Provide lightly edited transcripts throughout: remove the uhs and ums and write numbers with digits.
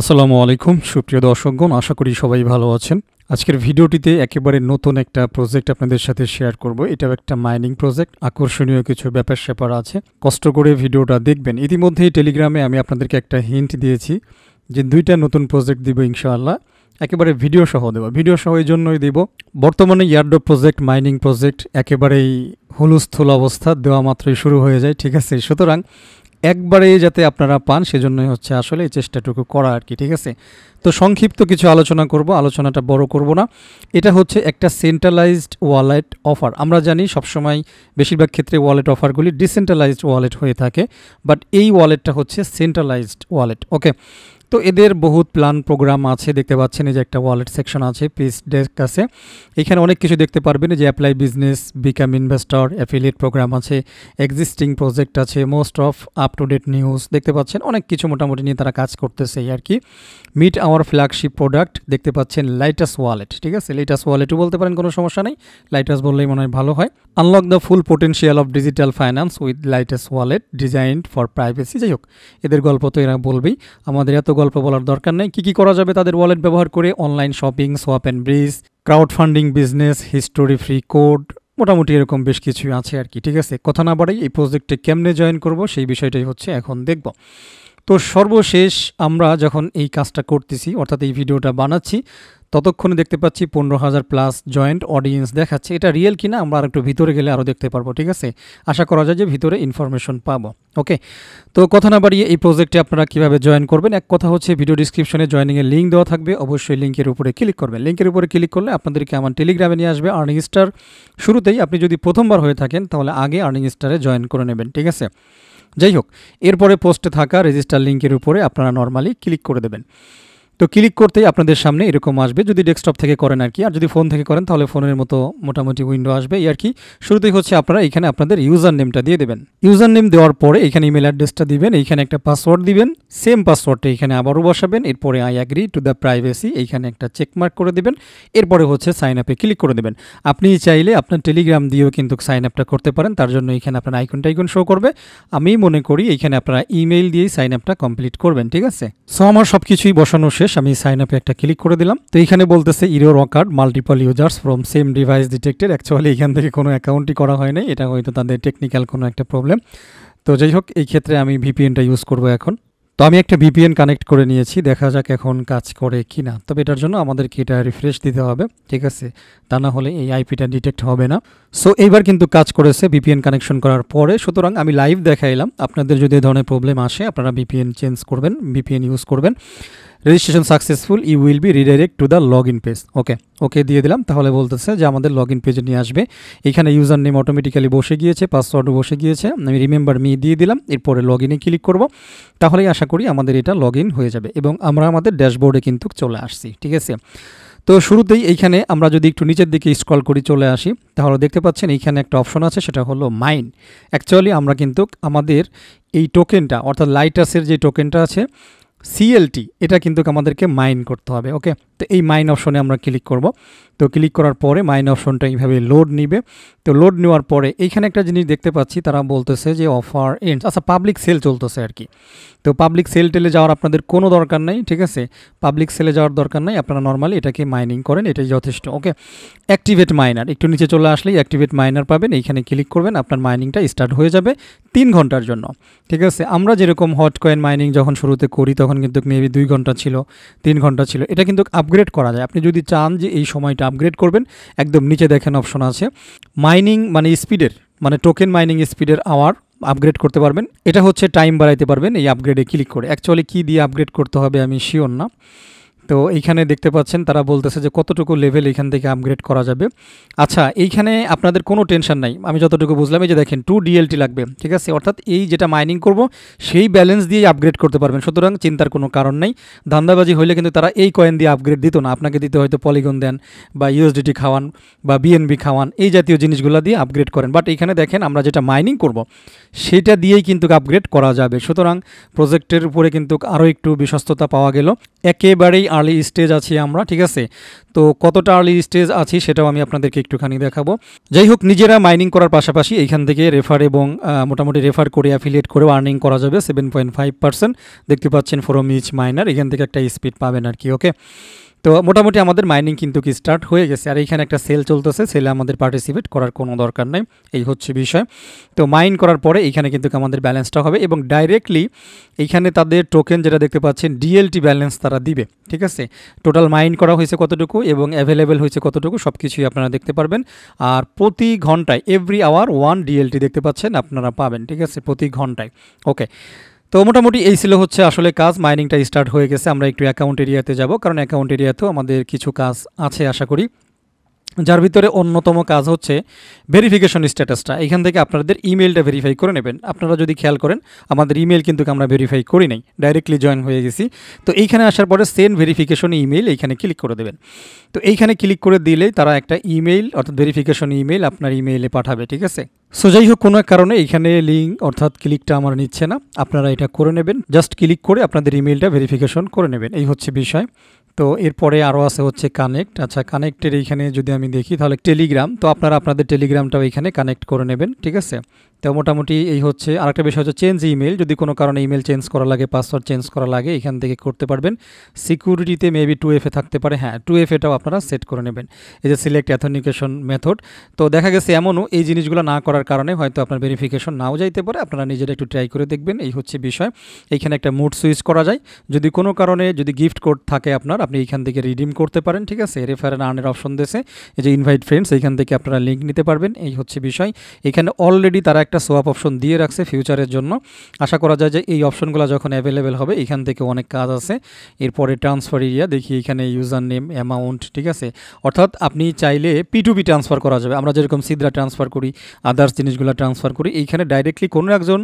আসসালামু আলাইকুম সুপ্রিয় দর্শকগণ, আশা করি সবাই ভালো আছেন। আজকের ভিডিওটিতে একেবারে নতুন একটা প্রজেক্ট আপনাদের সাথে শেয়ার করব। এটাও একটা মাইনিং প্রজেক্ট, আকর্ষণীয় কিছু ব্যাপার-স্যাপার আছে। কষ্ট করে ভিডিওটা দেখবেন। ইতিমধ্যেই টেলিগ্রামে আমি আপনাদেরকে একটা হিন্ট দিয়েছি যে 2টা নতুন প্রজেক্ট দিব ইনশাআল্লাহ। একেবারে ভিডিও সহ দেব। ভিডিও সহ এই জন্যই দিব, বর্তমানে এয়ারড্রপ প্রজেক্ট, মাইনিং প্রজেক্ট একেবারেই হুলস্থুল অবস্থা, দেওয়া মাত্রই শুরু হয়ে যায়, ঠিক আছে? সুতরাং একবারে যাতে আপনারা পান সেজন্যই হচ্ছে আসলে এই চেষ্টাটুকু করা আর কি, ঠিক আছে? তো সংক্ষিপ্ত কিছু আলোচনা করব, আলোচনাটা বড় করব না। এটা হচ্ছে একটা সেন্ট্রালাইজড ওয়ালেট অফার। আমরা জানি সবসময় বেশিরভাগ ক্ষেত্রে ওয়ালেট অফারগুলি ডিসেন্ট্রালাইজড ওয়ালেট হয়ে থাকে, বাট এই ওয়ালেটটা হচ্ছে সেন্ট্রালাইজড ওয়ালেট। ওকে, তো এদের বহুত প্ল্যান প্রোগ্রাম আছে, দেখতে পাচ্ছেন এই যে একটা ওয়ালেট সেকশন আছে, পেজ ডেস্ক আছে, এখানে অনেক কিছু দেখতে পারবেন। যে apply business, become investor, affiliate programme আছে, এক্সিস্টিং প্রজেক্ট আছে, most of up to date news দেখতে পাচ্ছেন, অনেক কিছু মোটামুটি নিয়ে তারা কাজ করতেছে এই আর কি। মিট আওয়ার ফ্ল্যাগশিপ প্রোডাক্ট দেখতে পাচ্ছেন লাইটাস ওয়ালেট, ঠিক আছে? লাইটাস ওয়ালেটও বলতে পারেন, কোনো সমস্যা নেই, লাইটাস বললেই মনে হয় ভালো হয়। Unlock the full potential of digital finance with Lightus wallet designed for privacy. যাই হোক, এদের গল্প তো এরা বলবেই, আমাদের এত গল্প বলার দরকার নেই। কী করা যাবে তাদের ওয়ালেট ব্যবহার করে? Online shopping, swap and bridge, crowd funding business, history free code, মোটামুটি এরকম বেশ কিছুই আছে আর কি, ঠিক আছে? কথা না বাড়াই এই প্রজেক্টে কেমনে জয়েন করব সেই বিষয়টাই হচ্ছে এখন দেখব। তো সর্বশেষ আমরা যখন এই কাজটা করতেছি, অর্থাৎ এই ভিডিওটা বানাচ্ছি, ততক্ষণে দেখতে পাচ্ছি 15,000 প্লাস জয়েন্ট অডিয়েন্স দেখাচ্ছে। এটা রিয়েল কিনা আমরা আর একটু ভিতরে গেলে আরও দেখতে পারবো, ঠিক আছে? আশা করা যায় যে ভিতরে ইনফরমেশন পাবো। ওকে, তো কথা না বাড়িয়ে এই প্রজেক্টে আপনারা কীভাবে জয়েন করবেন, এক কথা হচ্ছে ভিডিও ডিসক্রিপশনে জয়েনিংয়ের লিঙ্ক দেওয়া থাকবে, অবশ্যই লিঙ্কের উপরে ক্লিক করবেন। লিঙ্কের উপরে ক্লিক করলে আপনাদেরকে আমার টেলিগ্রামে নিয়ে আসবে। আর্নিং স্টার শুরুতেই, আপনি যদি প্রথমবার হয়ে থাকেন তাহলে আগে আর্নিং স্টারে জয়েন করে নেবেন, ঠিক আছে? যাই হোক, এরপরে পোস্টে থাকা রেজিস্টার লিঙ্কের উপরে আপনারা নর্মালি ক্লিক করে দেবেন। তো ক্লিক করতেই আপনাদের সামনে এরকম আসবে, যদি ডেস্কটপ থেকে করেন আর কি, আর যদি ফোন থেকে করেন তাহলে ফোনের মতো মোটামুটি উইন্ডো আসবে এই আর কি। শুরুতেই হচ্ছে আপনারা এখানে আপনাদের ইউজার নেমটা দিয়ে দেবেন। ইউজার নেম দেওয়ার পরে এখানে ইমেল অ্যাড্রেসটা দিবেন, এইখানে একটা পাসওয়ার্ড দিবেন, সেম পাসওয়ার্ডটা এখানে আবারও বসাবেন। এরপরে I agree to the privacy, এইখানে একটা চেকমার্ক করে দেবেন। এরপরে হচ্ছে সাইন আপে ক্লিক করে দেবেন। আপনি চাইলে আপনার টেলিগ্রাম দিয়েও কিন্তু সাইন আপটা করতে পারেন, তার জন্য এখানে আপনার আইকন শো করবে। আমি মনে করি এইখানে আপনারা ইমেইল দিয়েই সাইন আপটা কমপ্লিট করবেন, ঠিক আছে? সো আমার সব কিছুই বসানো শেষ, আমি সাইন আপে একটা ক্লিক করে দিলাম। তো এখানে বলতেছে error occurred, multiple users from same device detected. Actually এখান থেকে কোনো অ্যাকাউন্টই করা হয় নাই, এটা হয়তো তাদের টেকনিক্যাল কোনো একটা প্রবলেম। তো যাই হোক, এই ক্ষেত্রে আমি ভিপিএনটা ইউজ করব এখন। তো আমি একটা ভিপিএন কানেক্ট করে নিয়েছি, দেখা যাক এখন কাজ করে কি না। তবে এটার জন্য আমাদেরকে এটা রিফ্রেশ দিতে হবে, ঠিক আছে? তা না হলে এই আইপিটা ডিটেক্ট হবে না। সো এইবার কিন্তু কাজ করেছে ভিপিএন কানেকশন করার পরে। সুতরাং আমি লাইভ দেখাইলাম, আপনাদের যদি এই ধরনের প্রবলেম আসে আপনারা ভিপিএন চেঞ্জ করবেন, ভিপিএন ইউজ করবেন। Registration successful, you will be redirect to the log in page. Okay দিয়ে দিলাম। তাহলে বলতেছে যে আমাদের লগ ইন পেজে নিয়ে আসবে। এখানে ইউজার নেম অটোমেটিক্যালি বসে গিয়েছে, পাসওয়ার্ডও বসে গিয়েছে। আমি রিমেম্বার মি দিয়ে দিলাম, এরপরে লগ ইনে ক্লিক করব। তাহলেই আশা করি আমাদের এটা লগ ইন হয়ে যাবে এবং আমরা আমাদের ড্যাশবোর্ডে কিন্তু চলে আসছি, ঠিক আছে? তো শুরুতেই এইখানে আমরা যদি একটু নিচের দিকে স্ক্রল করি, চলে আসি, তাহলে দেখতে পাচ্ছেন এইখানে একটা অপশন আছে, সেটা হলো মাইন। অ্যাকচুয়ালি আমরা কিন্তু আমাদের এই টোকেনটা, অর্থাৎ লাইটাসের যে টোকেনটা আছে সিএলটি, এটা কিন্তু আমাদেরকে মাইন করতে হবে। ওকে, তো এই মাইন অপশনে আমরা ক্লিক করব। তো ক্লিক করার পরে মাইন অপশনটা এইভাবে লোড নিবে। তো লোড নেওয়ার পরে এইখানে একটা জিনিস দেখতে পাচ্ছি, তারা বলতেছে যে অফার এন্ডস, আচ্ছা পাবলিক সেল চলতেছে আর কি। তো পাবলিক সেল টেলে যাওয়ার আপনাদের কোনো দরকার নেই, ঠিক আছে? পাবলিক সেলে যাওয়ার দরকার নেই, আপনারা নর্মালি এটাকে মাইনিং করেন, এটাই যথেষ্ট। ওকে, অ্যাক্টিভেট মাইনার, একটু নিচে চলে আসলেই অ্যাক্টিভেট মাইনার পাবেন, এইখানে ক্লিক করবেন, আপনার মাইনিংটা স্টার্ট হয়ে যাবে 3 ঘন্টার জন্য, ঠিক আছে? আমরা যেরকম হট কয়েন মাইনিং যখন শুরুতে করি তখন কিন্তু মেবি 2 ঘন্টা ছিল, 3 ঘন্টা ছিল। এটা কিন্তু আপগ্রেড করা যায়, আপনি যদি চান যে এই সময়টা আপগ্রেড করবেন, একদম নিচে দেখেন অপশন আছে মাইনিং মানে স্পিডের, মানে টোকেন মাইনিং স্পিডের আওয়ার আপগ্রেড করতে পারবেন। এটা হচ্ছে টাইম বাড়াইতে পারবেন এই আপগ্রেডে ক্লিক করে। অ্যাকচুয়ালি কী দিয়ে আপগ্রেড করতে হবে আমি শিওর না। তো এইখানে দেখতে পাচ্ছেন তারা বলতেছে যে কতটুকু লেভেল এখান থেকে আপগ্রেড করা যাবে। আচ্ছা, এইখানে আপনাদের কোনো টেনশন নাই, আমি যতটুকু বুঝলাম এই যে দেখেন 2 ডিএলটি লাগবে, ঠিক আছে? অর্থাৎ এই যেটা মাইনিং করব সেই ব্যালেন্স দিয়েই আপগ্রেড করতে পারবেন, সুতরাং চিন্তার কোনো কারণ নেই। ধান্দাবাজি হইলে কিন্তু তারা এই কয়েন দিয়ে আপগ্রেড দিত না, আপনাকে দিতে হয়তো পলিগন দেন বা ইউএসডিটি খাওয়ান বা বিএনবি খাওয়ান, এই জাতীয় জিনিসগুলো দিয়ে আপগ্রেড করেন। বাট এইখানে দেখেন আমরা যেটা মাইনিং করব সেটা দিয়েই কিন্তু আপগ্রেড করা যাবে। সুতরাং প্রজেক্টের উপরে কিন্তু আরও একটু বিশ্বস্ততা পাওয়া গেল। একেবারেই আর্লি স্টেজ আছি আমরা, ঠিক আছে। তো কতটা আর্লি স্টেজ আছি সেটাও আমি আপনাদেরকে একটুখানি দেখাবো। যাই হোক, নিজেরা মাইনিং করার পাশাপাশি এইখান থেকে রেফার এবং মোটামুটি রেফার করে অ্যাফিলিয়েট করেও আর্নিং করা যাবে 7.5%। দেখতে পাচ্ছেন ফ্রম ইচ মাইনার, এখান থেকে একটা স্পিড পাবেন আর কি। ওকে, তো মোটামুটি আমাদের মাইনিং কিন্তু কি স্টার্ট হয়ে গেছে। আর এইখানে একটা সেল চলতেছে, সেলে আমাদের পার্টিসিপেট করার কোনো দরকার নাই, এই হচ্ছে বিষয়। তো মাইন করার পরে এইখানে কিন্তু আমাদের ব্যালেন্সটা হবে এবং ডাইরেক্টলি এইখানে তাদের টোকেন যেটা দেখতে পাচ্ছেন ডিএলটি ব্যালেন্স তারা দিবে, ঠিক আছে। টোটাল মাইন করা হয়েছে কতটুকু এবং অ্যাভেলেবেল হয়েছে কতটুকু সব কিছুই আপনারা দেখতে পারবেন। আর প্রতি ঘন্টায় এভরি আওয়ার 1 ডিএলটি দেখতে পাচ্ছেন আপনারা পাবেন, ঠিক আছে, প্রতি ঘন্টায়। ওকে, তো মোটামুটি এই ছিল হচ্ছে আসলে কাজ। মাইনিংটা স্টার্ট হয়ে গেছে, আমরা একটু অ্যাকাউন্ট এরিয়াতে যাব, কারণ অ্যাকাউন্ট এরিয়াতেও আমাদের কিছু কাজ আছে আশা করি, যার ভিতরে অন্যতম কাজ হচ্ছে ভেরিফিকেশন স্ট্যাটাসটা। এখান থেকে আপনাদের ইমেলটা ভেরিফাই করে নেবেন। আপনারা যদি খেয়াল করেন আমাদের ইমেল কিন্তু আমরা ভেরিফাই করি নাই, ডাইরেক্টলি জয়েন হয়ে গেছি। তো এইখানে আসার পরে সেন্ড ভেরিফিকেশন ইমেল এইখানে ক্লিক করে দেবেন। তো এইখানে ক্লিক করে দিলেই তারা একটা ইমেল অর্থাৎ ভেরিফিকেশন ইমেল আপনার ইমেইলে পাঠাবে, ঠিক আছে। সো যাই হোক, কোনো এক কারণে এইখানে লিঙ্ক অর্থাৎ ক্লিকটা আমার নিচ্ছে না, আপনারা এটা করে নেবেন। জাস্ট ক্লিক করে আপনাদের ইমেলটা ভেরিফিকেশন করে নেবেন, এই হচ্ছে বিষয়। তো এরপরে আরও আছে হচ্ছে কানেক্ট। আচ্ছা, কানেক্টের এইখানে যদি আমি দেখি তাহলে টেলিগ্রাম, তো আপনারা আপনাদের টেলিগ্রামটাও এইখানে কানেক্ট করে নেবেন, ঠিক আছে। তো মোটামুটি এই হচ্ছে। আরেকটা বিষয় হচ্ছে চেঞ্জ ইমেল, যদি কোনো কারণে ইমেল চেঞ্জ করা লাগে, পাসওয়ার্ড চেঞ্জ করা লাগে, এখান থেকে করতে পারবেন। সিকিউরিটিতে মেবি 2FA থাকতে পারে, হ্যাঁ 2FAটাও আপনারা সেট করে নেবেন। এই যে সিলেক্ট অথেন্টিকেশন মেথড, তো দেখা গেছে এমনও এই জিনিসগুলো না করার কারণে হয়তো আপনার ভেরিফিকেশন নাও যাইতে পারে, আপনারা নিজেরা একটু ট্রাই করে দেখবেন, এই হচ্ছে বিষয়। এইখানে একটা মুড সুইচ করা যায়, যদি কোনো কারণে যদি গিফট কোড থাকে আপনার, আপনি এইখান থেকে রিডিম করতে পারেন, ঠিক আছে। রেফার এন্ড আর্নের অপশন দিয়েছে, এই যে ইনভাইট ফ্রেন্ডস, এইখান থেকে আপনারা লিঙ্ক নিতে পারবেন, এই হচ্ছে বিষয়। এখানে অলরেডি তারা একটা সোয়াপ অপশন দিয়ে রাখছে ফিউচারের জন্য। আশা করা যায় যে এই অপশনগুলো যখন অ্যাভেলেবেল হবে এখান থেকে অনেক কাজ আছে। এরপরে ট্রান্সফার এরিয়া দেখি, এখানে ইউজার নেম, অ্যামাউন্ট, ঠিক আছে। অর্থাৎ আপনি চাইলে P2P ট্রান্সফার করা যাবে, আমরা যেরকম সিদ্রা ট্রান্সফার করি, আদার্স জিনিসগুলো ট্রান্সফার করি, এইখানে ডাইরেক্টলি কোনো একজন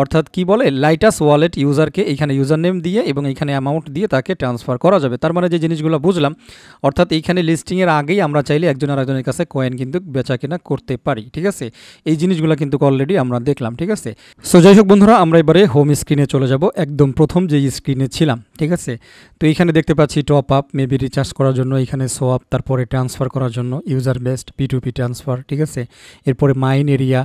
অর্থাৎ কি বলে লাইটাস ওয়ালেট ইউজারকে এইখানে ইউজার নেম দিয়ে এবং এইখানে অ্যামাউন্ট দিয়ে তাকে ট্রান্সফার করা যাবে। তার মানে যে জিনিসগুলো বুঝলাম, অর্থাৎ এইখানে লিস্টিংয়ের আগেই আমরা চাইলে একজন আর একজনের কাছে কয়েন কিন্তু বেচা কেনা করতে পারি, ঠিক আছে। এই জিনিসগুলো কিন্তু অলরেডি আমরা দেখলাম, ঠিক আছে। সো যাই হোক বন্ধুরা, আমরা এবারে হোম স্ক্রিনে চলে যাব, একদম প্রথম যে স্ক্রিনে ছিলাম, ঠিক আছে। তো এইখানে দেখতে পাচ্ছি টপ আপ, মেবি রিচার্জ করার জন্য, এখানে সোয়াপ, তারপরে ট্রান্সফার করার জন্য ইউজার বেস্ট P2P ট্রান্সফার, ঠিক আছে। এরপরে মাইন এরিয়া,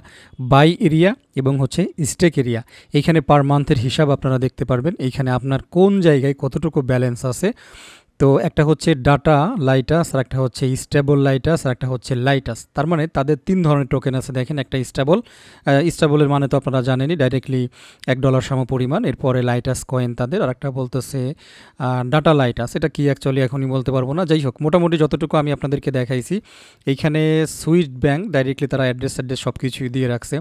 বাই এরিয়া এবং হচ্ছে স্টেক এরিয়া। এইখানে পার মান্থের হিসাব আপনারা দেখতে পারবেন, এইখানে আপনার কোন জায়গায় কতটুকু ব্যালেন্স আছে। তো একটা হচ্ছে ডাটা লাইটাস, আর একটা হচ্ছে স্টেবল লাইটাস, আর একটা হচ্ছে লাইটাস। তার মানে তাদের 3 ধরনের টোকেন আছে। দেখেন, একটা স্টেবলের মানে তো আপনারা জানেনই, ডাইরেক্টলি $1 সম পরিমাণ। এরপরে লাইটাস কয়েন তাদের, আর একটা বলতেছে ডাটা লাইটাস, এটা কি অ্যাকচুয়ালি এখনই বলতে পারবো না। যাই হোক, মোটামুটি যতটুকু আমি আপনাদেরকে দেখাইছি, এইখানে সুইস ব্যাংক ডাইরেক্টলি তারা অ্যাড্রেস সব কিছুই দিয়ে রাখছে,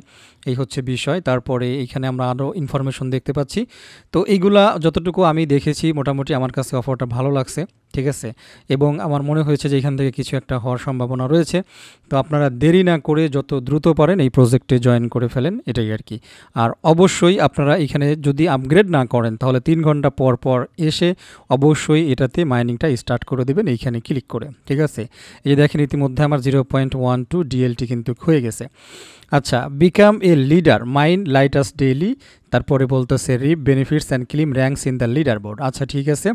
এই হচ্ছে বিষয়। তারপরে এইখানে আমরা আরও ইনফরমেশন দেখতে পাচ্ছি। তো এইগুলা যতটুকু আমি দেখেছি মোটামুটি আমার কাছে অফারটা ভালো লাগছে, ঠিক আছে। এবং আমার মনে হয়েছে যে এখান থেকে কিছু একটা হওয়ার সম্ভাবনা রয়েছে। তো আপনারা দেরি না করে যত দ্রুত পারেন এই প্রজেক্টে জয়েন করে ফেলেন, এটাই আর কি। আর অবশ্যই আপনারা এখানে যদি আপগ্রেড না করেন তাহলে 3 ঘন্টা পর পর এসে অবশ্যই এটাতে মাইনিংটা স্টার্ট করে দেবেন এইখানে ক্লিক করে, ঠিক আছে। এই যে দেখেন, ইতিমধ্যে আমার 0.12 ডিএলটি কিন্তু হয়ে গেছে। আচ্ছা, become a leader, mine Lightus daily, তারপরে বলতেছে reap benefits and claim ranks in the leaderboard. আচ্ছা, ঠিক আছে।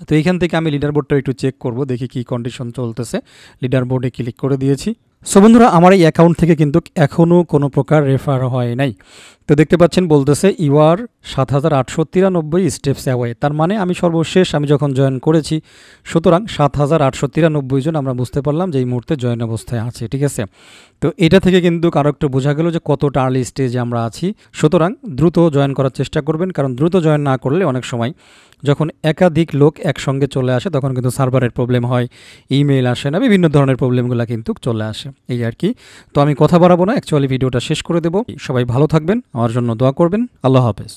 তো এইখান থেকে আমি লিডার বোর্ডটা একটু চেক করব, দেখি কি কন্ডিশন চলতেছে। লিডার বোর্ডে ক্লিক করে দিয়েছি। সো বন্ধুরা, আমার এই অ্যাকাউন্ট থেকে কিন্তু এখনও কোনো প্রকার রেফার হয় নাই। তো দেখতে পাচ্ছেন বলতেছে ইউ আর 7893 স্টেপস অ্যাওয়ে। তার মানে আমি সর্বশেষ আমি যখন জয়েন করেছি, সুতরাং 7893 জন আমরা বুঝতে পারলাম যে এই মুহূর্তে জয়েন অবস্থায় আছে, ঠিক আছে। তো এটা থেকে কিন্তু আরও একটু বোঝা গেল যে কতটা আর্লি স্টেজে আমরা আছি। সুতরাং দ্রুত জয়েন করার চেষ্টা করবেন, কারণ দ্রুত জয়েন না করলে অনেক সময় যখন একাধিক লোক একসঙ্গে চলে আসে তখন কিন্তু সার্ভারের প্রবলেম হয়, ইমেল আসে না, বিভিন্ন ধরনের প্রবলেমগুলো কিন্তু চলে আসে, এই আর কি। তো আমি কথা বাড়াবো না, অ্যাকচুয়ালি ভিডিওটা শেষ করে দেবো। সবাই ভালো থাকবেন, আমার জন্য দোয়া করবেন। আল্লাহ হাফেজ।